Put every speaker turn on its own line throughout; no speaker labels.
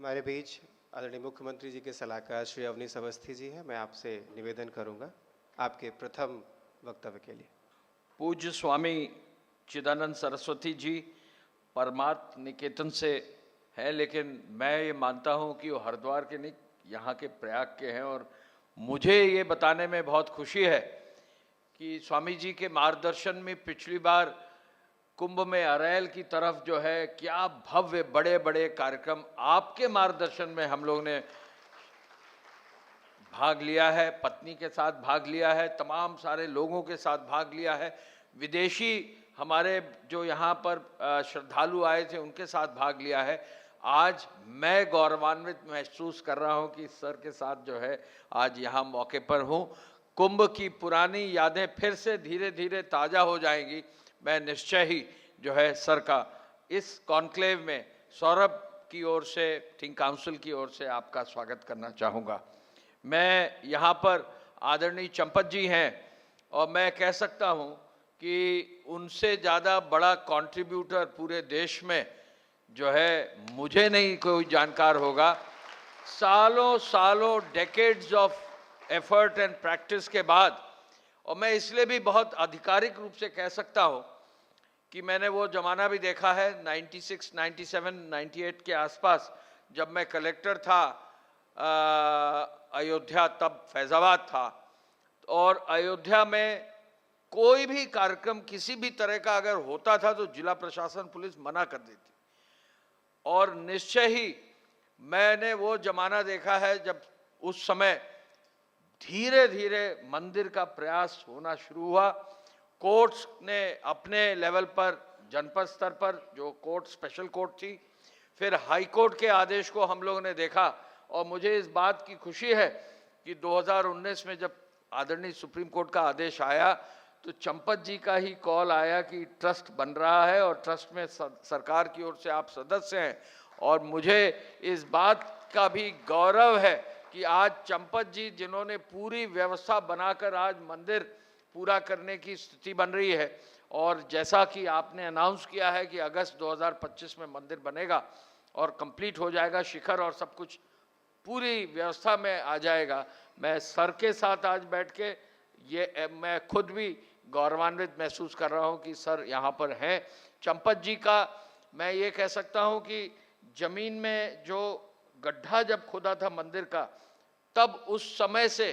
हमारे बीच आदरणीय मुख्यमंत्री जी के सलाहकार श्री अवनीश अवस्थी जी हैं। मैं आपसे निवेदन करूंगा आपके प्रथम वक्तव्य के लिए।
पूज्य स्वामी चिदानंद सरस्वती जी परमार्थ निकेतन से हैं, लेकिन मैं ये मानता हूँ कि वो हरिद्वार के नहीं, यहाँ के प्रयाग के हैं। और मुझे ये बताने में बहुत खुशी है कि स्वामी जी के मार्गदर्शन में पिछली बार कुंभ में अरैल की तरफ जो है क्या भव्य बड़े बड़े कार्यक्रम आपके मार्गदर्शन में हम लोग ने भाग लिया है, पत्नी के साथ भाग लिया है, तमाम सारे लोगों के साथ भाग लिया है, विदेशी हमारे जो यहाँ पर श्रद्धालु आए थे उनके साथ भाग लिया है। आज मैं गौरवान्वित महसूस कर रहा हूँ कि सर के साथ जो है आज यहाँ मौके पर हूँ। कुंभ की पुरानी यादें फिर से धीरे धीरे ताज़ा हो जाएंगी। मैं निश्चय ही जो है सर का इस कॉन्क्लेव में सौरभ की ओर से, थिंक काउंसिल की ओर से आपका स्वागत करना चाहूँगा। मैं यहाँ पर आदरणीय चंपत जी हैं और मैं कह सकता हूँ कि उनसे ज़्यादा बड़ा कंट्रीब्यूटर पूरे देश में जो है मुझे नहीं कोई जानकार होगा। सालों सालों decades of effort and practice के बाद, और मैं इसलिए भी बहुत आधिकारिक रूप से कह सकता हूँ कि मैंने वो ज़माना भी देखा है 96, 97, 98 के आसपास जब मैं कलेक्टर था अयोध्या, तब फैज़ाबाद था, और अयोध्या में कोई भी कार्यक्रम किसी भी तरह का अगर होता था तो जिला प्रशासन पुलिस मना कर देती। और निश्चय ही मैंने वो जमाना देखा है जब उस समय धीरे धीरे मंदिर का प्रयास होना शुरू हुआ। कोर्ट्स ने अपने लेवल पर, जनपद स्तर पर जो कोर्ट स्पेशल कोर्ट थी, फिर हाई कोर्ट के आदेश को हम लोगों ने देखा। और मुझे इस बात की खुशी है कि 2019 में जब आदरणीय सुप्रीम कोर्ट का आदेश आया तो चंपत जी का ही कॉल आया कि ट्रस्ट बन रहा है और ट्रस्ट में सरकार की ओर से आप सदस्य हैं। और मुझे इस बात का भी गौरव है कि आज चंपत जी, जिन्होंने पूरी व्यवस्था बनाकर आज मंदिर पूरा करने की स्थिति बन रही है, और जैसा कि आपने अनाउंस किया है कि अगस्त 2025 में मंदिर बनेगा और कंप्लीट हो जाएगा, शिखर और सब कुछ पूरी व्यवस्था में आ जाएगा। मैं सर के साथ आज बैठ के ये मैं खुद भी गौरवान्वित महसूस कर रहा हूँ कि सर यहाँ पर हैं। चंपत जी का मैं ये कह सकता हूँ कि जमीन में जो गड्ढा जब खोदा था मंदिर का, तब उस समय से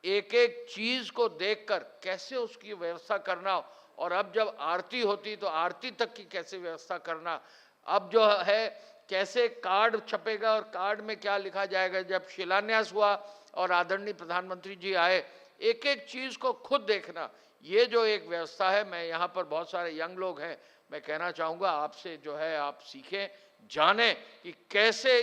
एक एक चीज को देखकर कैसे उसकी व्यवस्था करना, और अब जब आरती होती तो आरती तक की कैसे व्यवस्था करना, अब जो है कैसे कार्ड छपेगा और कार्ड में क्या लिखा जाएगा, जब शिलान्यास हुआ और आदरणीय प्रधानमंत्री जी आए, एक एक चीज को खुद देखना, ये जो एक व्यवस्था है। मैं यहाँ पर बहुत सारे यंग लोग हैं, मैं कहना चाहूँगा आपसे जो है आप सीखें, जानें कि कैसे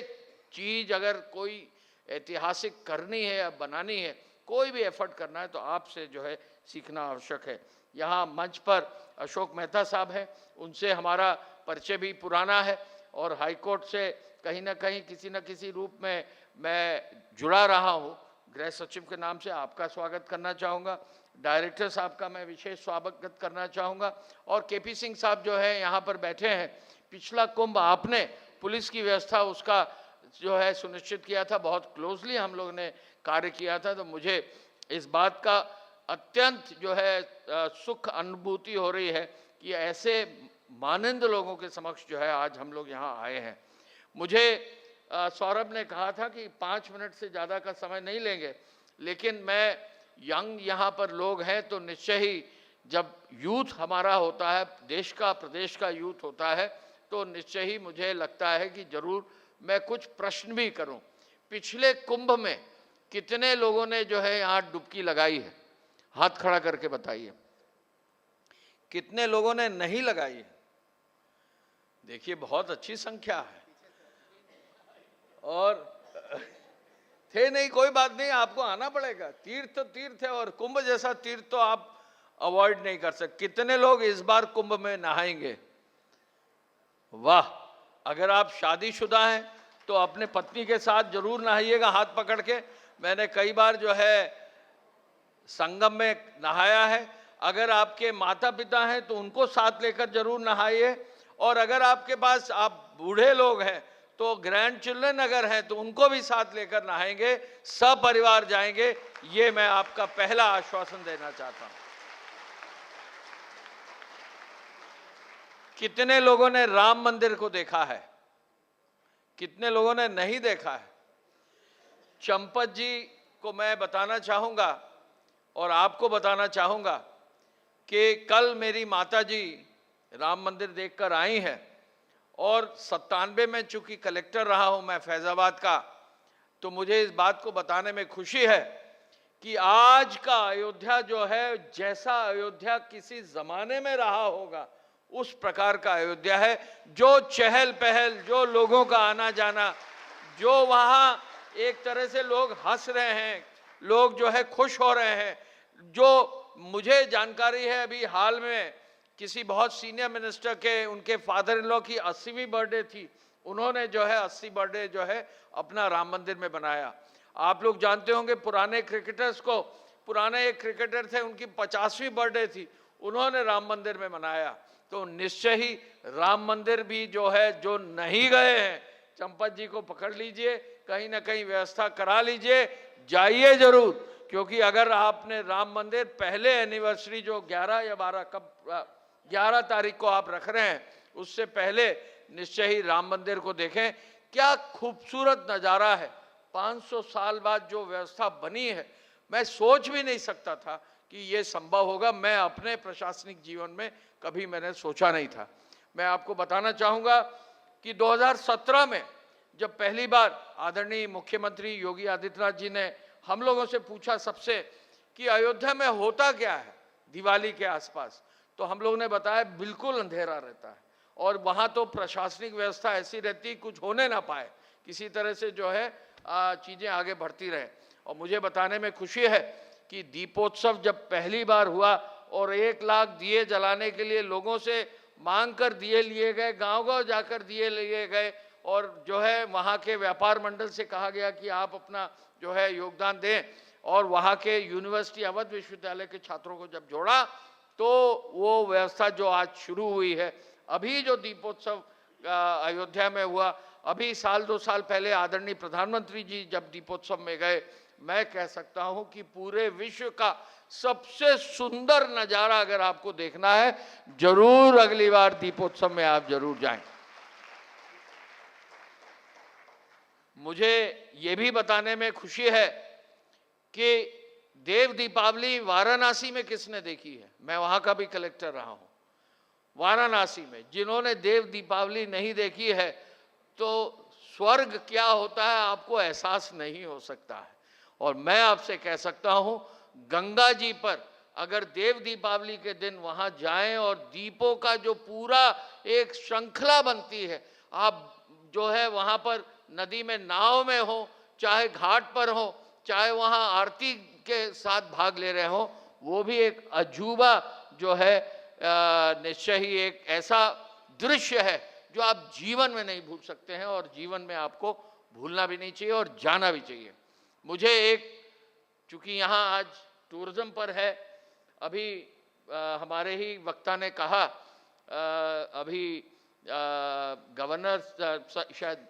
चीज अगर कोई ऐतिहासिक करनी है या बनानी है, कोई भी एफर्ट करना है तो आपसे जो है सीखना आवश्यक है। यहाँ मंच पर अशोक मेहता साहब हैं, उनसे हमारा परिचय भी पुराना है और हाई कोर्ट से कहीं ना कहीं किसी न किसी रूप में मैं जुड़ा रहा हूँ। गृह सचिव के नाम से आपका स्वागत करना चाहूँगा, डायरेक्टर साहब का मैं विशेष स्वागत करना चाहूँगा, और केपी सिंह साहब जो है यहाँ पर बैठे हैं। पिछला कुंभ आपने पुलिस की व्यवस्था उसका जो है सुनिश्चित किया था, बहुत क्लोजली हम लोग ने कार्य किया था, तो मुझे इस बात का अत्यंत जो है सुख अनुभूति हो रही है कि ऐसे मानंद लोगों के समक्ष जो है आज हम लोग यहाँ आए हैं। मुझे सौरभ ने कहा था कि 5 मिनट से ज़्यादा का समय नहीं लेंगे, लेकिन मैं यंग यहाँ पर लोग हैं तो निश्चय ही जब यूथ हमारा होता है, देश का प्रदेश का यूथ होता है, तो निश्चय ही मुझे लगता है कि जरूर मैं कुछ प्रश्न भी करूं। पिछले कुंभ में कितने लोगों ने जो है यहाँ डुबकी लगाई है? हाथ खड़ा करके बताइए। कितने लोगों ने नहीं लगाई है? देखिए बहुत अच्छी संख्या है। और थे नहीं, कोई बात नहीं, आपको आना पड़ेगा। तीर्थ तो तीर्थ है और कुंभ जैसा तीर्थ तो आप अवॉइड नहीं कर सकते। कितने लोग इस बार कुंभ में नहाएंगे? वाह! अगर आप शादीशुदा हैं तो अपने पत्नी के साथ जरूर नहाइएगा हाथ पकड़ के। मैंने कई बार जो है संगम में नहाया है। अगर आपके माता पिता हैं तो उनको साथ लेकर जरूर नहाइए, और अगर आपके पास आप बूढ़े लोग हैं तो ग्रैंड चिल्ड्रन अगर हैं तो उनको भी साथ लेकर नहाएंगे, सब परिवार जाएंगे। ये मैं आपका पहला आश्वासन देना चाहता हूं। कितने लोगों ने राम मंदिर को देखा है, कितने लोगों ने नहीं देखा है? चंपत जी को मैं बताना चाहूंगा और आपको बताना चाहूंगा कि कल मेरी माता जी राम मंदिर देखकर आई हैं और 97 में चूंकि कलेक्टर रहा हूं मैं फैजाबाद का, तो मुझे इस बात को बताने में खुशी है कि आज का अयोध्या जो है, जैसा अयोध्या किसी जमाने में रहा होगा उस प्रकार का अयोध्या है। जो चहल पहल, जो लोगों का आना जाना, जो वहां एक तरह से लोग हंस रहे हैं, लोग जो है खुश हो रहे हैं। जो मुझे जानकारी है, अभी हाल में किसी बहुत सीनियर मिनिस्टर के, उनके फादर इन लॉ की 80वीं बर्थडे थी, उन्होंने जो है 80 बर्थडे जो है अपना राम मंदिर में बनाया। आप लोग जानते होंगे पुराने क्रिकेटर्स को, पुराने एक क्रिकेटर थे, उनकी 50वीं बर्थडे थी, उन्होंने राम मंदिर में मनाया। तो निश्चय ही राम मंदिर भी जो है, जो नहीं गए हैं, चंपत जी को पकड़ लीजिए, कहीं ना कहीं व्यवस्था करा लीजिए, जाइए जरूर। क्योंकि अगर आपने राम मंदिर पहले एनिवर्सरी जो 11 या 12 कब 11 तारीख को आप रख रहे हैं, उससे पहले निश्चय ही राम मंदिर को देखें। क्या खूबसूरत नज़ारा है। 500 साल बाद जो व्यवस्था बनी है, मैं सोच भी नहीं सकता था कि ये संभव होगा। मैं अपने प्रशासनिक जीवन में कभी मैंने सोचा नहीं था। मैं आपको बताना चाहूँगा कि 2017 में जब पहली बार आदरणीय मुख्यमंत्री योगी आदित्यनाथ जी ने हम लोगों से पूछा सबसे कि अयोध्या में होता क्या है दिवाली के आसपास, तो हम लोगों ने बताया बिल्कुल अंधेरा रहता है और वहाँ तो प्रशासनिक व्यवस्था ऐसी रहती कुछ होने ना पाए, किसी तरह से जो है चीज़ें आगे बढ़ती रहे। और मुझे बताने में खुशी है कि दीपोत्सव जब पहली बार हुआ और 1 लाख दिए जलाने के लिए लोगों से मांग कर दिए लिए गए, गांव-गांव जाकर दिए लिए गए और जो है वहाँ के व्यापार मंडल से कहा गया कि आप अपना जो है योगदान दें, और वहाँ के यूनिवर्सिटी अवध विश्वविद्यालय के छात्रों को जब जोड़ा तो वो व्यवस्था जो आज शुरू हुई है। अभी जो दीपोत्सव अयोध्या में हुआ, अभी साल 2 साल पहले आदरणीय प्रधानमंत्री जी जब दीपोत्सव में गए, मैं कह सकता हूं कि पूरे विश्व का सबसे सुंदर नजारा अगर आपको देखना है, जरूर अगली बार दीपोत्सव में आप जरूर जाएं। मुझे ये भी बताने में खुशी है कि देव दीपावली वाराणसी में किसने देखी है? मैं वहां का भी कलेक्टर रहा हूं। वाराणसी में जिन्होंने देव दीपावली नहीं देखी है, तो स्वर्ग क्या होता है आपको एहसास नहीं हो सकता है। और मैं आपसे कह सकता हूं, गंगा जी पर अगर देव दीपावली के दिन वहां जाएं और दीपों का जो पूरा एक श्रृंखला बनती है, आप जो है वहां पर नदी में नाव में हो, चाहे घाट पर हो, चाहे वहां आरती के साथ भाग ले रहे हो, वो भी एक अजूबा जो है निश्चय ही एक ऐसा दृश्य है जो आप जीवन में नहीं भूल सकते हैं और जीवन में आपको भूलना भी नहीं चाहिए और जाना भी चाहिए। मुझे एक, चूंकि यहाँ आज टूरिज्म पर है, अभी हमारे ही वक्ता ने कहा, अभी गवर्नर शायद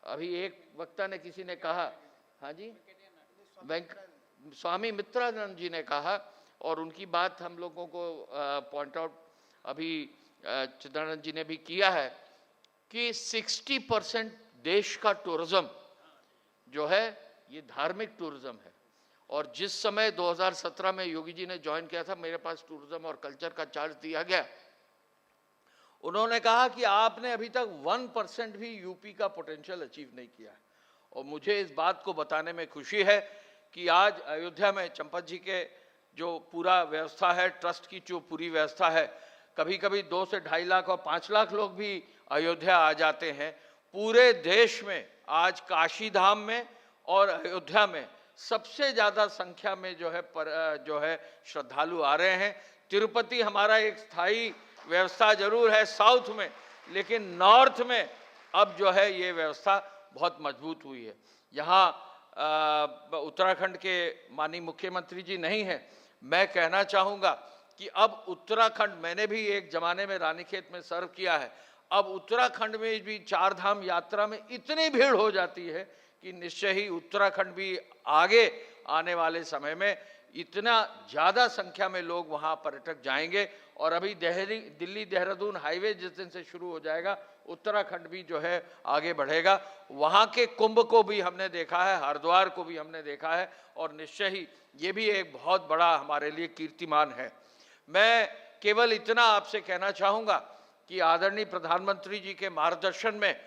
अभी एक वक्ता ने किसी ने कहा, हाँ जी, स्वामी मित्रानंद जी ने कहा, और उनकी बात हम लोगों को पॉइंट आउट अभी चिदानंद जी ने भी किया है कि 60% देश का टूरिज्म जो है ये धार्मिक टूरिज्म है। और जिस समय 2017 में योगी जी ने ज्वाइन किया था, मेरे पास टूरिज्म और कल्चर का चार्ज दिया गया, उन्होंने कहा कि आपने अभी तक 1% भी यूपी का पोटेंशियल अचीव नहीं किया है। और मुझे इस बात को बताने में खुशी है कि आज अयोध्या में चंपत जी के जो पूरा व्यवस्था है, ट्रस्ट की जो पूरी व्यवस्था है, कभी कभी 2 से 2.5 लाख और 5 लाख लोग भी अयोध्या आ जाते हैं। पूरे देश में आज काशी धाम में और अयोध्या में सबसे ज़्यादा संख्या में जो है श्रद्धालु आ रहे हैं। तिरुपति हमारा एक स्थायी व्यवस्था जरूर है साउथ में, लेकिन नॉर्थ में अब जो है ये व्यवस्था बहुत मजबूत हुई है। यहाँ उत्तराखंड के माननीय मुख्यमंत्री जी नहीं हैं, मैं कहना चाहूँगा कि अब उत्तराखंड, मैंने भी एक ज़माने में रानीखेत में सर्व किया है, अब उत्तराखंड में भी 4 धाम यात्रा में इतनी भीड़ हो जाती है कि निश्चय ही उत्तराखंड भी आगे आने वाले समय में इतना ज़्यादा संख्या में लोग वहाँ पर्यटक जाएंगे। और अभी दिल्ली देहरादून हाईवे जिस दिन से शुरू हो जाएगा, उत्तराखंड भी जो है आगे बढ़ेगा। वहाँ के कुंभ को भी हमने देखा है, हरिद्वार को भी हमने देखा है, और निश्चय ही ये भी एक बहुत बड़ा हमारे लिए कीर्तिमान है। मैं केवल इतना आपसे कहना चाहूँगा कि आदरणीय प्रधानमंत्री जी के मार्गदर्शन में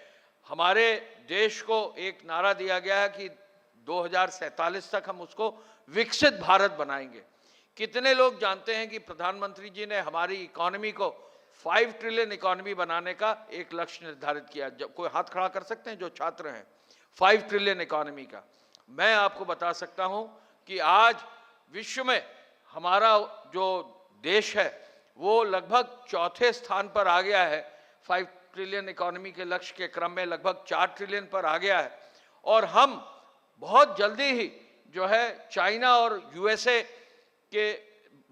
हमारे देश को एक नारा दिया गया है कि 2047 तक हम उसको विकसित भारत बनाएंगे। कितने लोग जानते हैं कि प्रधानमंत्री जी ने हमारी इकोनॉमी को 5 ट्रिलियन इकोनॉमी बनाने का एक लक्ष्य निर्धारित किया। जब कोई हाथ खड़ा कर सकते हैं जो छात्र हैं, 5 ट्रिलियन इकोनॉमी का। मैं आपको बता सकता हूं कि आज विश्व में हमारा जो देश है वो लगभग 4थे स्थान पर आ गया है। 5 ट्रिलियन इकोनॉमी के लक्ष्य के क्रम में लगभग 4 ट्रिलियन पर आ गया है, और हम बहुत जल्दी ही जो है चाइना और यूएसए के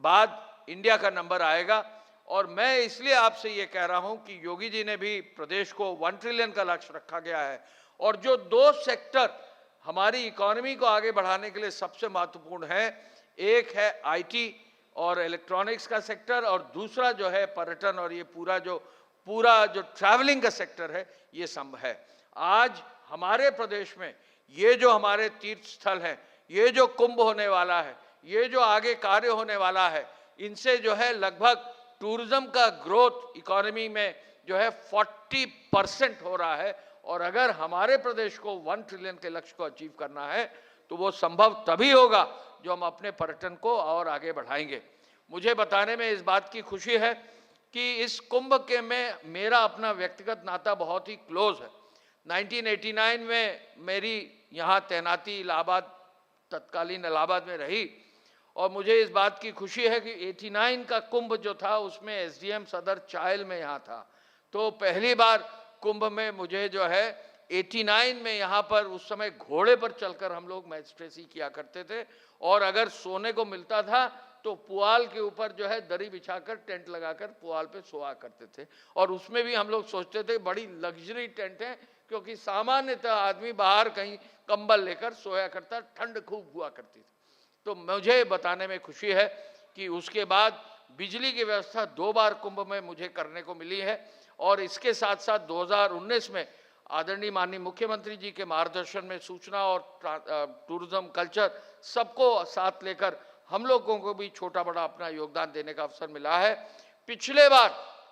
बाद इंडिया का नंबर आएगा। और मैं इसलिए आपसे ये कह रहा हूं कि योगी जी ने भी प्रदेश को 1 ट्रिलियन का लक्ष्य रखा गया है, और जो 2 सेक्टर हमारी इकोनॉमी को आगे बढ़ाने के लिए सबसे महत्वपूर्ण है, एक है आईटी और इलेक्ट्रॉनिक्स का सेक्टर, और दूसरा जो है पर्यटन और ये पूरा जो ट्रैवलिंग का सेक्टर है, ये सब है। आज हमारे प्रदेश में ये जो हमारे तीर्थ स्थल हैं, ये जो कुंभ होने वाला है, ये जो आगे कार्य होने वाला है, इनसे जो है लगभग टूरिज्म का ग्रोथ इकोनॉमी में जो है 40% हो रहा है। और अगर हमारे प्रदेश को 1 ट्रिलियन के लक्ष्य को अचीव करना है तो वो संभव तभी होगा जो हम अपने पर्यटन को और आगे बढ़ाएंगे। मुझे बताने में इस बात की खुशी है कि इस कुंभ के में मेरा अपना व्यक्तिगत नाता बहुत ही क्लोज है। 1989 में मेरी यहाँ तैनाती इलाहाबाद, तत्कालीन इलाहाबाद में रही, और मुझे इस बात की खुशी है कि 89 का कुंभ जो था उसमें एसडीएम सदर चायल में यहाँ था। तो पहली बार कुंभ में मुझे जो है 89 में यहाँ पर उस समय घोड़े पर चलकर हम लोग मैजिस्ट्रेसी किया करते थे, और अगर सोने को मिलता था तो पुआल के ऊपर जो है दरी बिछाकर टेंट लगाकर पुआल पे सोया करते थे। और उसमें भी हम लोग सोचते थे बड़ी लग्जरी टेंट है, क्योंकि सामान्यतः आदमी बाहर कहीं कंबल लेकर सोया करता, ठंड खूब हुआ करती थी। तो मुझे बताने में खुशी है कि उसके बाद बिजली की व्यवस्था 2 बार कुंभ में मुझे करने को मिली है, और इसके साथ साथ 2019 में आदरणीय माननीय मुख्यमंत्री जी के मार्गदर्शन में सूचना और टूरिज्म कल्चर सबको साथ लेकर हम लोगों को भी छोटा बड़ा अपना योगदान देने का अवसर मिला है। पिछले बार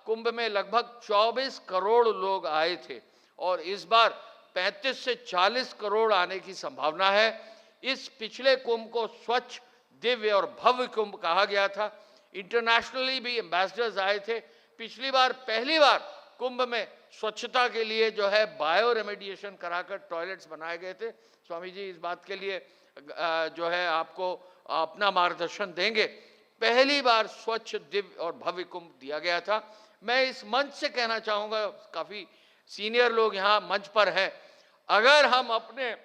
कुंभ में लगभग 24 करोड़ लोग आए थे, और इस बार 35 से 40 करोड़ आने की संभावना है। इस पिछले कुंभ को स्वच्छ, दिव्य और भव्य कुंभ कहा गया था। इंटरनेशनली भी एम्बेसडर्स आए थे। पिछली बार पहली बार कुंभ में स्वच्छता के लिए जो है बायो रेमेडिएशन कराकर टॉयलेट्स बनाए गए थे। स्वामी जी इस बात के लिए जो है आपको अपना मार्गदर्शन देंगे। पहली बार स्वच्छ, दिव्य और भव्य कुंभ दिया गया था। मैं इस मंच से कहना चाहूँगा, काफ़ी सीनियर लोग यहाँ मंच पर हैं, अगर हम अपने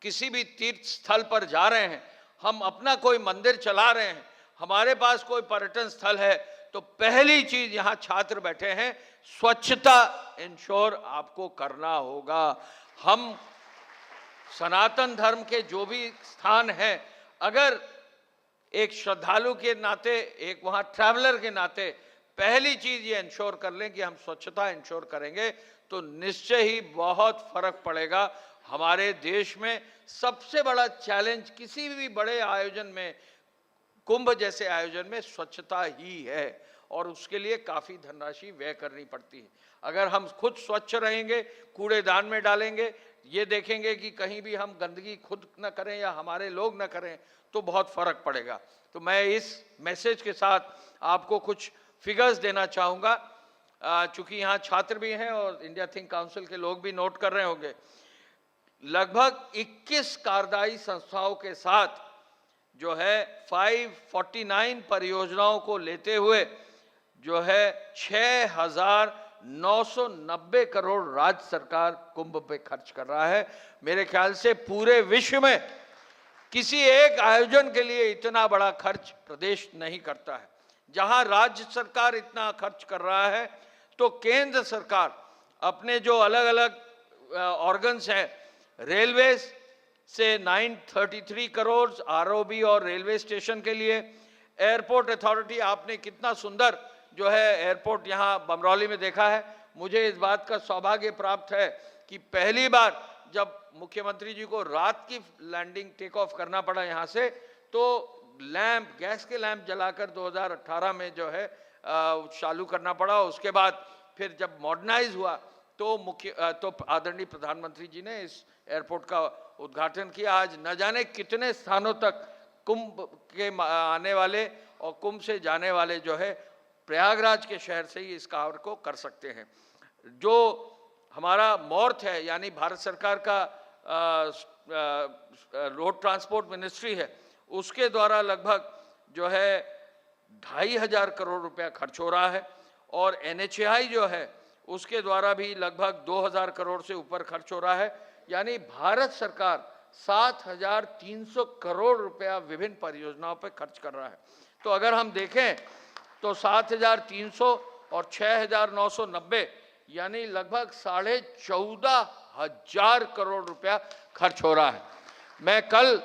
किसी भी तीर्थ स्थल पर जा रहे हैं, हम अपना कोई मंदिर चला रहे हैं, हमारे पास कोई पर्यटन स्थल है, तो पहली चीज यहाँ छात्र बैठे हैं, स्वच्छता इंश्योर आपको करना होगा। हम सनातन धर्म के जो भी स्थान हैं, अगर एक श्रद्धालु के नाते, एक वहाँ ट्रैवलर के नाते पहली चीज ये इंश्योर कर लें कि हम स्वच्छता इंश्योर करेंगे, तो निश्चय ही बहुत फर्क पड़ेगा। हमारे देश में सबसे बड़ा चैलेंज किसी भी बड़े आयोजन में, कुंभ जैसे आयोजन में, स्वच्छता ही है, और उसके लिए काफ़ी धनराशि व्यय करनी पड़ती है। अगर हम खुद स्वच्छ रहेंगे, कूड़ेदान में डालेंगे, ये देखेंगे कि कहीं भी हम गंदगी खुद न करें या हमारे लोग न करें, तो बहुत फर्क पड़ेगा। तो मैं इस मैसेज के साथ आपको कुछ फिगर्स देना चाहूँगा, चूँकि यहाँ छात्र भी हैं और इंडिया थिंक काउंसिल के लोग भी नोट कर रहे होंगे। लगभग 21 कार्यदायी संस्थाओं के साथ जो है 549 परियोजनाओं को लेते हुए जो है 6,990 करोड़ राज्य सरकार कुंभ पे खर्च कर रहा है। मेरे ख्याल से पूरे विश्व में किसी एक आयोजन के लिए इतना बड़ा खर्च प्रदेश नहीं करता है। जहां राज्य सरकार इतना खर्च कर रहा है, तो केंद्र सरकार अपने जो अलग अलग ऑर्गन्स हैं, रेलवे से 933 करोड़ आरओबी और रेलवे स्टेशन के लिए, एयरपोर्ट अथॉरिटी, आपने कितना सुंदर जो है एयरपोर्ट यहाँ बमरौली में देखा है। मुझे इस बात का सौभाग्य प्राप्त है कि पहली बार जब मुख्यमंत्री जी को रात की लैंडिंग टेक ऑफ करना पड़ा यहाँ से, तो लैंप, गैस के लैंप जलाकर 2018 में जो है चालू करना पड़ा। उसके बाद फिर जब मॉडर्नाइज हुआ तो आदरणीय प्रधानमंत्री जी ने इस एयरपोर्ट का उद्घाटन किया। आज न जाने कितने स्थानों तक कुंभ के आने वाले और कुंभ से जाने वाले जो है प्रयागराज के शहर से ही इस कार्य को कर सकते हैं। जो हमारा मॉर्थ है, यानी भारत सरकार का रोड ट्रांसपोर्ट मिनिस्ट्री है, उसके द्वारा लगभग जो है 2500 करोड़ रुपया खर्च हो रहा है, और एनएचएआई जो है उसके द्वारा भी लगभग 2000 करोड़ से ऊपर खर्च हो रहा है। यानी भारत सरकार 7300 करोड़ रुपया विभिन्न परियोजनाओं पर खर्च कर रहा है। तो अगर हम देखें तो 7300 और 6990 यानी लगभग 14,500 करोड़ रुपया खर्च हो रहा है। मैं कल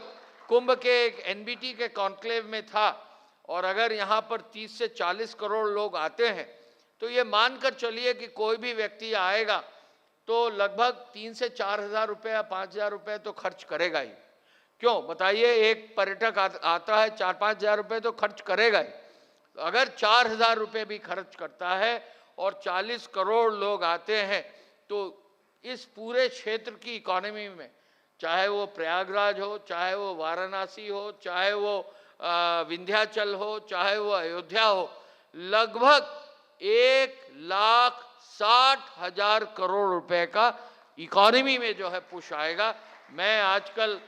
कुंभ के एक एनबीटी के कॉन्क्लेव में था, और अगर यहाँ पर 30 से 40 करोड़ लोग आते हैं तो ये मानकर चलिए कि कोई भी व्यक्ति आएगा तो लगभग 3 से 4 हज़ार रुपये, 5 हज़ार रुपये तो खर्च करेगा ही। क्यों बताइए, एक पर्यटक आता है 4-5 हज़ार रुपये तो खर्च करेगा ही। अगर 4 हज़ार रुपये भी खर्च करता है और 40 करोड़ लोग आते हैं, तो इस पूरे क्षेत्र की इकोनॉमी में, चाहे वो प्रयागराज हो, चाहे वो वाराणसी हो, चाहे वो विंध्याचल हो, चाहे वो अयोध्या हो, लगभग 1,60,000 करोड़ रुपए का इकोनॉमी में जो है पुश आएगा। मैं आजकल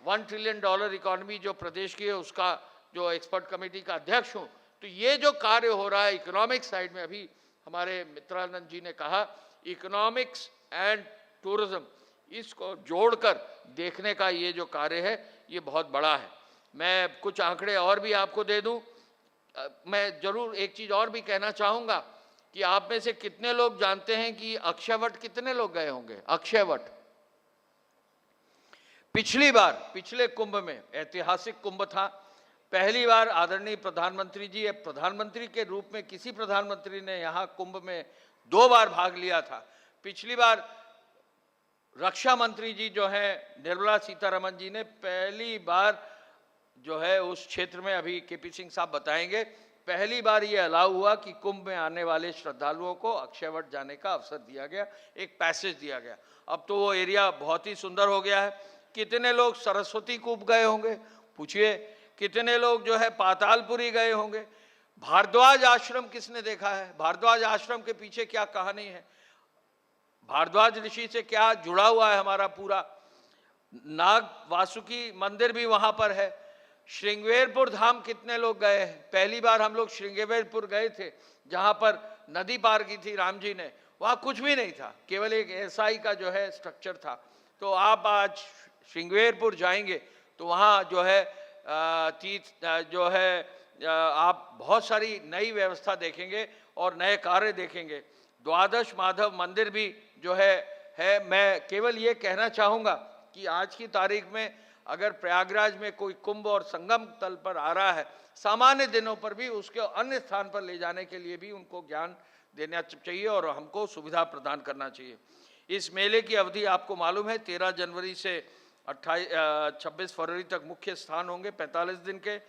$1 ट्रिलियन इकोनॉमी जो प्रदेश की है उसका जो एक्सपर्ट कमेटी का अध्यक्ष हूँ। तो ये जो कार्य हो रहा है इकोनॉमिक साइड में, अभी हमारे मित्रानंद जी ने कहा इकोनॉमिक्स एंड टूरिज्म, इसको जोड़कर देखने का ये जो कार्य है ये बहुत बड़ा है। मैं कुछ आंकड़े और भी आपको दे दूं। मैं जरूर एक चीज और भी कहना चाहूंगा कि आप में से कितने लोग जानते हैं कि अक्षयवट कितने लोग गए होंगे? अक्षयवट पिछली बार, पिछले कुंभ में, ऐतिहासिक कुंभ था, पहली बार आदरणीय प्रधानमंत्री जी, प्रधानमंत्री के रूप में किसी प्रधानमंत्री ने यहाँ कुंभ में 2 बार भाग लिया था। पिछली बार रक्षा मंत्री जी जो है निर्मला सीतारमण जी ने पहली बार जो है उस क्षेत्र में, अभी केपी सिंह साहब बताएंगे, पहली बार ये अलाउ हुआ कि कुंभ में आने वाले श्रद्धालुओं को अक्षयवट जाने का अवसर दिया गया, एक पैसेज दिया गया। अब तो वो एरिया बहुत ही सुंदर हो गया है। कितने लोग सरस्वती कूप गए होंगे? पूछिए। कितने लोग जो है पातालपुरी गए होंगे? भारद्वाज आश्रम किसने देखा है? भारद्वाज आश्रम के पीछे क्या कहानी है? भारद्वाज ऋषि से क्या जुड़ा हुआ है हमारा पूरा? नाग वासुकी मंदिर भी वहां पर है। श्रृंगेरपुर धाम कितने लोग गए हैं? पहली बार हम लोग श्रृंगेरपुर गए थे, जहां पर नदी पार की थी राम जी ने। वहां कुछ भी नहीं था, केवल एक एसआई का जो है स्ट्रक्चर था। तो आप आज श्रृंगेरपुर जाएंगे तो वहां जो है जो है आप बहुत सारी नई व्यवस्था देखेंगे और नए कार्य देखेंगे। द्वादश माधव मंदिर भी जो है। मैं केवल ये कहना चाहूँगा कि आज की तारीख में अगर प्रयागराज में कोई कुंभ और संगम तल पर आ रहा है, सामान्य दिनों पर भी उसके अन्य स्थान पर ले जाने के लिए भी उनको ज्ञान देना चाहिए और हमको सुविधा प्रदान करना चाहिए। इस मेले की अवधि आपको मालूम है 13 जनवरी से 26 फरवरी तक मुख्य स्थान होंगे 45 दिन के।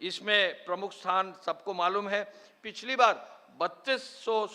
इसमें प्रमुख स्थान सबको मालूम है। पिछली बार 3200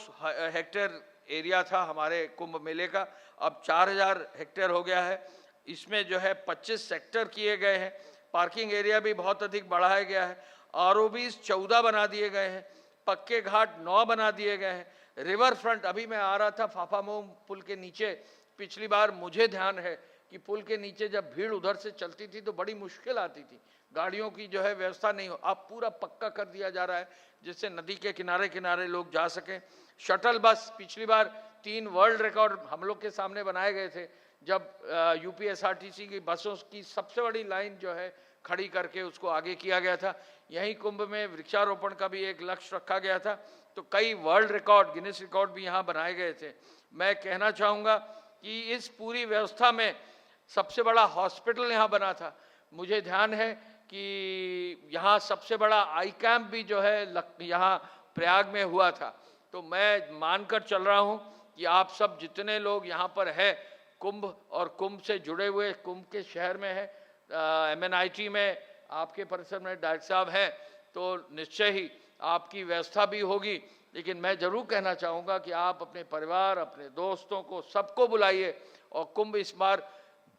हेक्टेयर एरिया था हमारे कुंभ मेले का, अब 4000 हेक्टेयर हो गया है। इसमें जो है 25 सेक्टर किए गए हैं। पार्किंग एरिया भी बहुत अधिक बढ़ाया गया है। आरओबीज 14 बना दिए गए हैं। पक्के घाट 9 बना दिए गए हैं। रिवर फ्रंट, अभी मैं आ रहा था फाफामऊ पुल के नीचे, पिछली बार मुझे ध्यान है कि पुल के नीचे जब भीड़ उधर से चलती थी तो बड़ी मुश्किल आती थी, गाड़ियों की जो है व्यवस्था नहीं हो। अब पूरा पक्का कर दिया जा रहा है जिससे नदी के किनारे किनारे लोग जा सकें। शटल बस, पिछली बार 3 वर्ल्ड रिकॉर्ड हम लोग के सामने बनाए गए थे जब यूपीएसआरटीसी की बसों की सबसे बड़ी लाइन जो है खड़ी करके उसको आगे किया गया था। यहीं कुंभ में वृक्षारोपण का भी एक लक्ष्य रखा गया था, तो कई वर्ल्ड रिकॉर्ड, गिनीज रिकॉर्ड भी यहाँ बनाए गए थे। मैं कहना चाहूँगा कि इस पूरी व्यवस्था में सबसे बड़ा हॉस्पिटल यहाँ बना था। मुझे ध्यान है कि यहाँ सबसे बड़ा आई कैंप भी जो है यहाँ प्रयाग में हुआ था। तो मैं मानकर चल रहा हूँ कि आप सब जितने लोग यहाँ पर है कुंभ और कुंभ से जुड़े हुए, कुंभ के शहर में है, MNIT में आपके परिसर में डायरेक्टर साहब हैं, तो निश्चय ही आपकी व्यवस्था भी होगी। लेकिन मैं जरूर कहना चाहूँगा कि आप अपने परिवार, अपने दोस्तों को, सबको बुलाइए। और कुंभ इस बार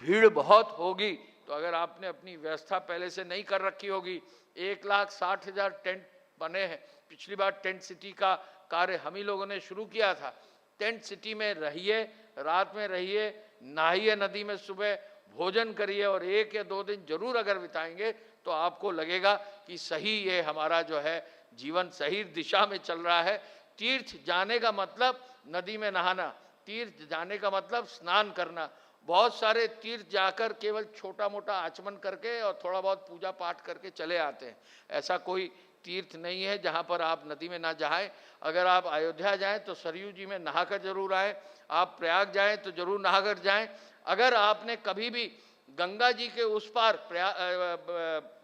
भीड़ बहुत होगी, तो अगर आपने अपनी व्यवस्था पहले से नहीं कर रखी होगी, 1,60,000 टेंट बने हैं। पिछली बार टेंट सिटी का कार्य हम ही लोगों ने शुरू किया था। टेंट सिटी में रहिए, रात में रहिए, नहाइए नदी में, सुबह भोजन करिए और 1 या 2 दिन जरूर अगर बिताएंगे तो आपको लगेगा कि सही ये हमारा जो है जीवन सही दिशा में चल रहा है। तीर्थ जाने का मतलब नदी में नहाना, तीर्थ जाने का मतलब स्नान करना। बहुत सारे तीर्थ जाकर केवल छोटा मोटा आचमन करके और थोड़ा बहुत पूजा पाठ करके चले आते हैं। ऐसा कोई तीर्थ नहीं है जहाँ पर आप नदी में ना जाएं। अगर आप अयोध्या जाएं तो सरयू जी में नहाकर जरूर आएँ, आप प्रयाग जाएं तो जरूर नहाकर जाएं। अगर आपने कभी भी गंगा जी के उस पार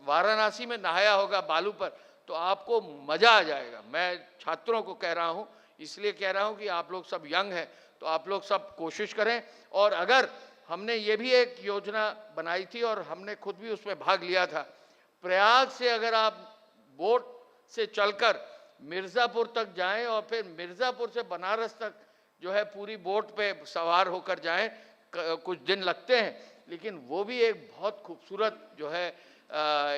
वाराणसी में नहाया होगा बालू पर, तो आपको मजा आ जाएगा। मैं छात्रों को कह रहा हूँ, इसलिए कह रहा हूँ कि आप लोग सब यंग हैं, तो आप लोग सब कोशिश करें। और अगर हमने ये भी एक योजना बनाई थी और हमने खुद भी उसमें भाग लिया था, प्रयाग से अगर आप बोट से चलकर मिर्ज़ापुर तक जाएं और फिर मिर्ज़ापुर से बनारस तक जो है पूरी बोट पे सवार होकर जाएं, कुछ दिन लगते हैं, लेकिन वो भी एक बहुत खूबसूरत जो है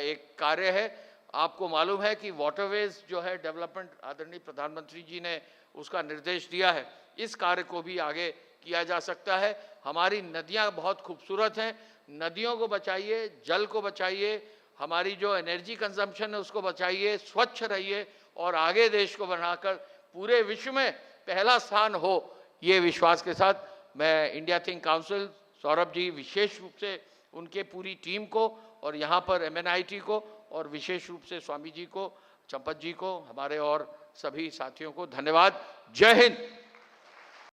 एक कार्य है। आपको मालूम है कि वाटरवेज जो है डेवलपमेंट आदरणीय प्रधानमंत्री जी ने उसका निर्देश दिया है, इस कार्य को भी आगे किया जा सकता है। हमारी नदियाँ बहुत खूबसूरत हैं, नदियों को बचाइए, जल को बचाइए, हमारी जो एनर्जी कंजम्पशन है उसको बचाइए, स्वच्छ रहिए और आगे देश को बनाकर पूरे विश्व में पहला स्थान हो, ये विश्वास के साथ मैं India think council, Saurabh ji विशेष रूप से उनके पूरी टीम को और यहाँ पर MNIT को और विशेष रूप से स्वामी जी को, चंपत जी को, हमारे और सभी साथियों को धन्यवाद। जय हिंद।